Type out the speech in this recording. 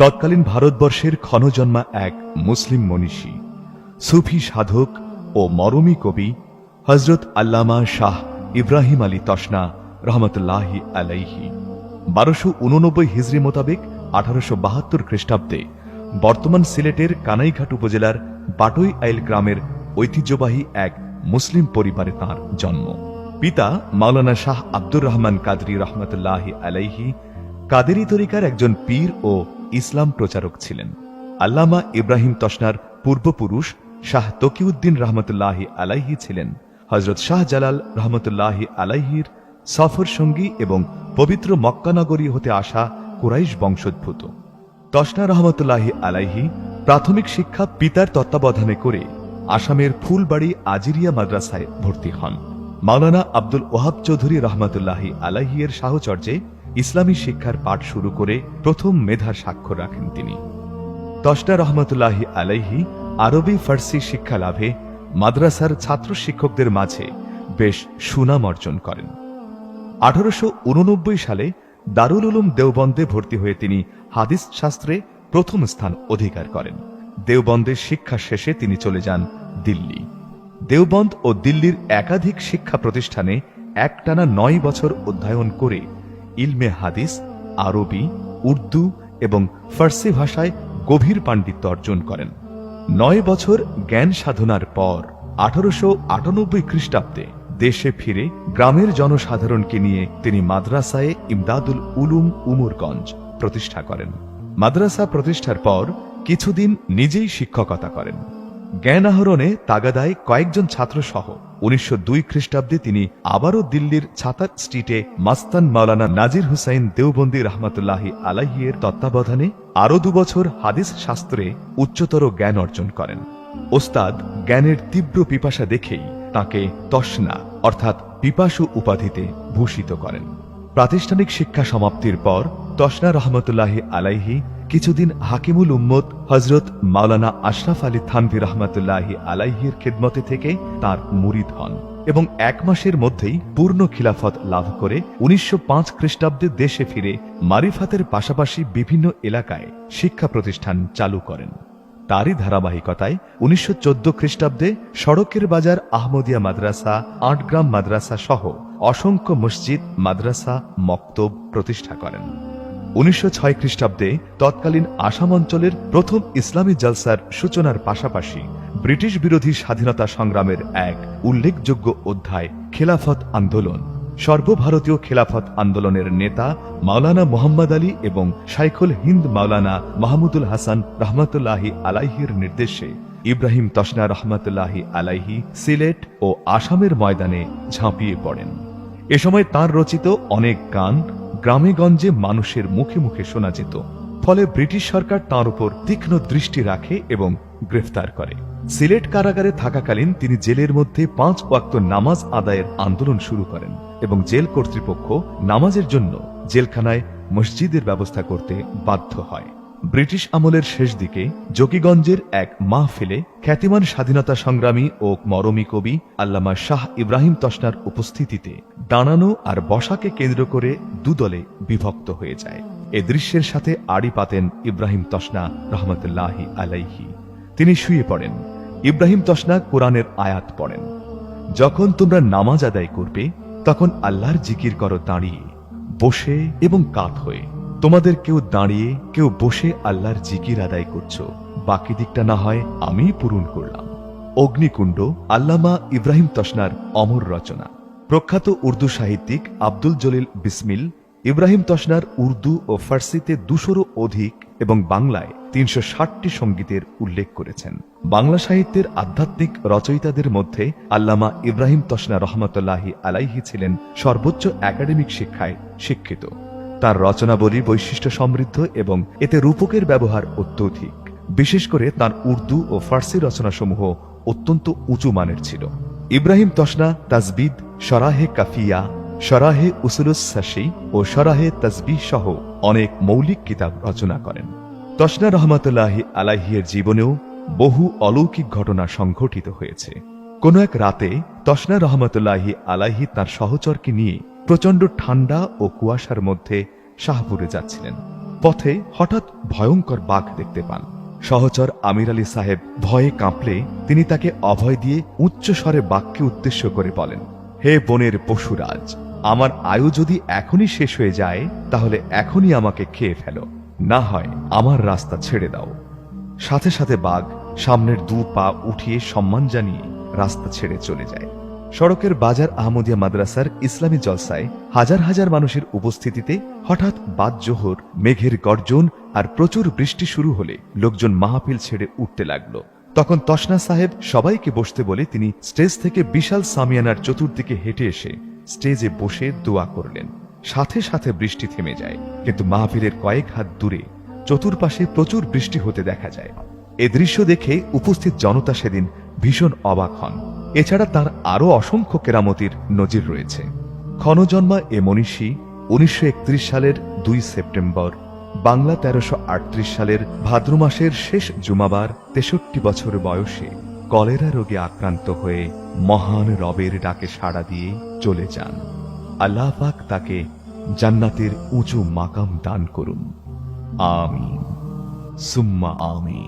তৎকালীন ভারতবর্ষের ক্ষণজন্মা এক মুসলিম মনীষী, সুফি সাধক ও মরমী কবি হযরত আল্লামা শাহ ইব্রাহিম আলী তসনা রহমতুল্লাহি আলাইহি 1289 হিজরি মোতাবেক 1872 খ্রিস্টাব্দে বর্তমান সিলেটের কানাইঘাট উপজেলার বাটই আইল গ্রামের ঐতিহ্যবাহী এক মুসলিম পরিবারে তাঁর জন্ম। পিতা মাওলানা শাহ আব্দুর রহমান কাদরি রহমতুল্লাহি আলাইহি কাদেরি তরিকার একজন পীর ও ইসলাম প্রচারক ছিলেন। আল্লামা ইব্রাহিম তসনার পূর্বপুরুষ শাহ তকিউদ্দিন রহমতুল্লাহি আলাইহি ছিলেন হযরত শাহ জালাল রহমতুল্লাহি আলাইহির সফর সঙ্গী এবং পবিত্র মক্কা নগরী হতে আসা কুরাইশ বংশোদ্ভূত। তসনা রহমতুল্লাহি আলাইহি প্রাথমিক শিক্ষা পিতার তত্ত্বাবধানে করে আসামের ফুলবাড়ি আজিরিয়া মাদ্রাসায় ভর্তি হন। মাওলানা আব্দুল ওহাব চৌধুরী রহমতুল্লাহি আলাইহি এর সাহচর্যে ইসলামী শিক্ষার পাঠ শুরু করে প্রথম মেধার স্বাক্ষর রাখেন তিনি। তসনা রহমতুল্লাহি আলাইহি আরবি ফার্সি শিক্ষা লাভে মাদ্রাসার ছাত্র শিক্ষকদের মাঝে বেশ সুনাম অর্জন করেন। 1889 সালে দারুল উলুম দেওবন্দে ভর্তি হয়ে তিনি হাদিস শাস্ত্রে প্রথম স্থান অধিকার করেন। দেওবন্দের শিক্ষা শেষে তিনি চলে যান দিল্লি। দেওবন্দ ও দিল্লির একাধিক শিক্ষা প্রতিষ্ঠানে একটানা 9 বছর অধ্যয়ন করে ইলমে হাদিস, আরবি, উর্দু এবং ফার্সি ভাষায় গভীর পাণ্ডিত্য অর্জন করেন। 9 বছর জ্ঞান সাধনার পর 1898 খ্রিস্টাব্দে দেশে ফিরে গ্রামের জনসাধারণকে নিয়ে তিনি মাদ্রাসায়ে ইমদাদুল উলুম উমরগঞ্জ প্রতিষ্ঠা করেন। মাদ্রাসা প্রতিষ্ঠার পর কিছুদিন নিজেই শিক্ষকতা করেন। জ্ঞান আহরণে তাগাদায় কয়েকজন ছাত্র সহ 1902 খ্রিস্টাব্দে তিনি আবারও দিল্লির ছাতার স্ট্রিটে মাস্তান মাওলানা নাজির হুসাইন দেওবন্দি রহমতুল্লাহি আলাইহি এর তত্ত্বাবধানে আরো 2 বছর হাদিস শাস্ত্রে উচ্চতর জ্ঞান অর্জন করেন। ওস্তাদ জ্ঞানের তীব্র পিপাসা দেখেই তাকে তসনা অর্থাৎ পিপাসু উপাধিতে ভূষিত করেন। প্রাতিষ্ঠানিক শিক্ষা সমাপ্তির পর তসনা রহমতুল্লাহি আলাইহি কিছুদিন হাকিমুল উম্মত হযরত মাওলানা আশরাফ আলী থানভী রহমতুল্লাহি আলাইহির খিদমতে থেকে তার মুরিদ হন এবং 1 মাসের মধ্যেই পূর্ণ খিলাফত লাভ করে 1905 খ্রিস্টাব্দে দেশে ফিরে মারিফাতের পাশাপাশি বিভিন্ন এলাকায় শিক্ষা প্রতিষ্ঠান চালু করেন। তারই ধারাবাহিকতায় 1914 খ্রিস্টাব্দে সড়কের বাজার আহমদিয়া মাদ্রাসা, 8 গ্রাম মাদ্রাসা সহ অসংখ্য মসজিদ, মাদ্রাসা, মক্তব প্রতিষ্ঠা করেন। 1906 খ্রিস্টাব্দে তৎকালীন আসাম অঞ্চলের প্রথম ইসলামী জলসার সূচনার পাশাপাশি ব্রিটিশ বিরোধী স্বাধীনতা সংগ্রামের এক উল্লেখযোগ্য অধ্যায় খেলাফত আন্দোলন, সর্বভারতীয় খেলাফত আন্দোলনের নেতা মাওলানা মোহাম্মদ আলী এবং শাইখুল হিন্দ মাওলানা মাহমুদুল হাসান রহমতুল্লাহি আলাইহির নির্দেশে ইব্রাহিম তসনা রহমতুল্লাহি আলাইহি সিলেট ও আসামের ময়দানে ঝাঁপিয়ে পড়েন। এ সময় তাঁর রচিত অনেক গান গ্রামে গঞ্জে মানুষের মুখে মুখে শোনা যেত। ফলে ব্রিটিশ সরকার তাঁর উপর তীক্ষ্ণ দৃষ্টি রাখে এবং গ্রেফতার করে। সিলেট কারাগারে থাকাকালীন তিনি জেলের মধ্যে 5 ওয়াক্ত নামাজ আদায়ের আন্দোলন শুরু করেন এবং জেল কর্তৃপক্ষ নামাজের জন্য জেলখানায় মসজিদের ব্যবস্থা করতে বাধ্য হয়। ব্রিটিশ আমলের শেষ দিকে জকিগঞ্জের এক মাহফিলে খ্যাতিমান স্বাধীনতা সংগ্রামী ও মরমী কবি আল্লামা শাহ ইব্রাহিম তসনার উপস্থিতিতে দাঁড়ানো আর বসাকে কেন্দ্র করে 2 দলে বিভক্ত হয়ে যায়। এ দৃশ্যের সাথে আড়ি পাতেন ইব্রাহিম তসনা রহমতুল্লাহি আলাইহি। তিনি শুয়ে পড়েন। ইব্রাহিম তসনা কোরআনের আয়াত পড়েন, যখন তোমরা নামাজ আদায় করবে তখন আল্লাহর জিকির করো দাঁড়িয়ে, বসে এবং কাত হয়ে। তোমাদের কেউ দাঁড়িয়ে কেউ বসে আল্লাহর জিকির আদায় করছো, বাকি দিকটা না হয় আমি পূরণ করলাম। অগ্নিকুণ্ড আল্লামা ইব্রাহিম তসনার অমর রচনা। প্রখ্যাত উর্দু সাহিত্যিক আব্দুল জলিল বিসমিল ইব্রাহিম তসনার উর্দু ও ফার্সিতে 200-ও অধিক এবং বাংলায় 360টি সঙ্গীতের উল্লেখ করেছেন। বাংলা সাহিত্যের আধ্যাত্মিক রচয়িতাদের মধ্যে আল্লামা ইব্রাহিম তসনা রহমতুল্লাহি আলাইহি ছিলেন সর্বোচ্চ একাডেমিক শিক্ষায় শিক্ষিত। তার রচনাবলী বৈশিষ্ট্য সমৃদ্ধ এবং এতে রূপকের ব্যবহার অত্যধিক। বিশেষ করে তার উর্দু ও ফার্সি রচনাসমূহ অত্যন্ত উঁচু মানের ছিল। ইব্রাহিম তসনা তাজবিদ, শরাহে কাফিয়া, শরাহে উসুলুস সাশি ও শরাহে তাসবিহ সহ অনেক মৌলিক কিতাব রচনা করেন। তসনা রহমতুল্লাহি আলাইহির জীবনেও বহু অলৌকিক ঘটনা সংঘটিত হয়েছে। কোন এক রাতে তসনা রহমতুল্লাহি আলাইহি তার সহচরকে নিয়ে প্রচন্ড ঠান্ডা ও কুয়াশার মধ্যে শাহপুরে যাচ্ছিলেন। পথে হঠাৎ ভয়ঙ্কর বাঘ দেখতে পান। সহচর আমির আলী সাহেব ভয়ে কাঁপলে তিনি তাকে অভয় দিয়ে উচ্চ স্বরে বাঘকে উদ্দেশ্য করে বলেন, হে বনের পশুরাজ, আমার আয়ু যদি এখনই শেষ হয়ে যায় তাহলে এখনই আমাকে খেয়ে ফেলো, না হয় আমার রাস্তা ছেড়ে দাও। সাথে সাথে বাঘ সামনের 2 পা উঠিয়ে সম্মান জানিয়ে রাস্তা ছেড়ে চলে যায়। সড়কের বাজার আহমদিয়া মাদ্রাসার ইসলামী জলসায় হাজার হাজার মানুষের উপস্থিতিতে হঠাৎ বাদ জোহর, মেঘের গর্জন আর প্রচুর বৃষ্টি শুরু হলে লোকজন মাহফিল ছেড়ে উঠতে লাগলো। তখন তসনা সাহেব সবাইকে বসতে বলে তিনি স্টেজ থেকে বিশাল সামিয়ানার চতুর্দিকে হেঁটে এসে স্টেজে বসে দোয়া করলেন। সাথে সাথে বৃষ্টি থেমে যায়, কিন্তু মাহফিলের কয়েক হাত দূরে চতুর্পাশে প্রচুর বৃষ্টি হতে দেখা যায়। এ দৃশ্য দেখে উপস্থিত জনতা সেদিন ভীষণ অবাক হন। এছাড়া তার আরো অসংখ্য কেরামতির নজির রয়েছে। ক্ষণজন্মা এ মনীষী 1931 সালের 2 সেপ্টেম্বর বাংলা 1338 সালের ভাদ্র মাসের শেষ জুমাবার 63 বছর বয়সে কলেরা রোগে আক্রান্ত হয়ে মহান রবের ডাকে সাড়া দিয়ে চলে যান। আল্লাহ পাক তাকে জান্নাতের উঁচু মাকাম দান করুন। আমিন সুম্মা আমিন।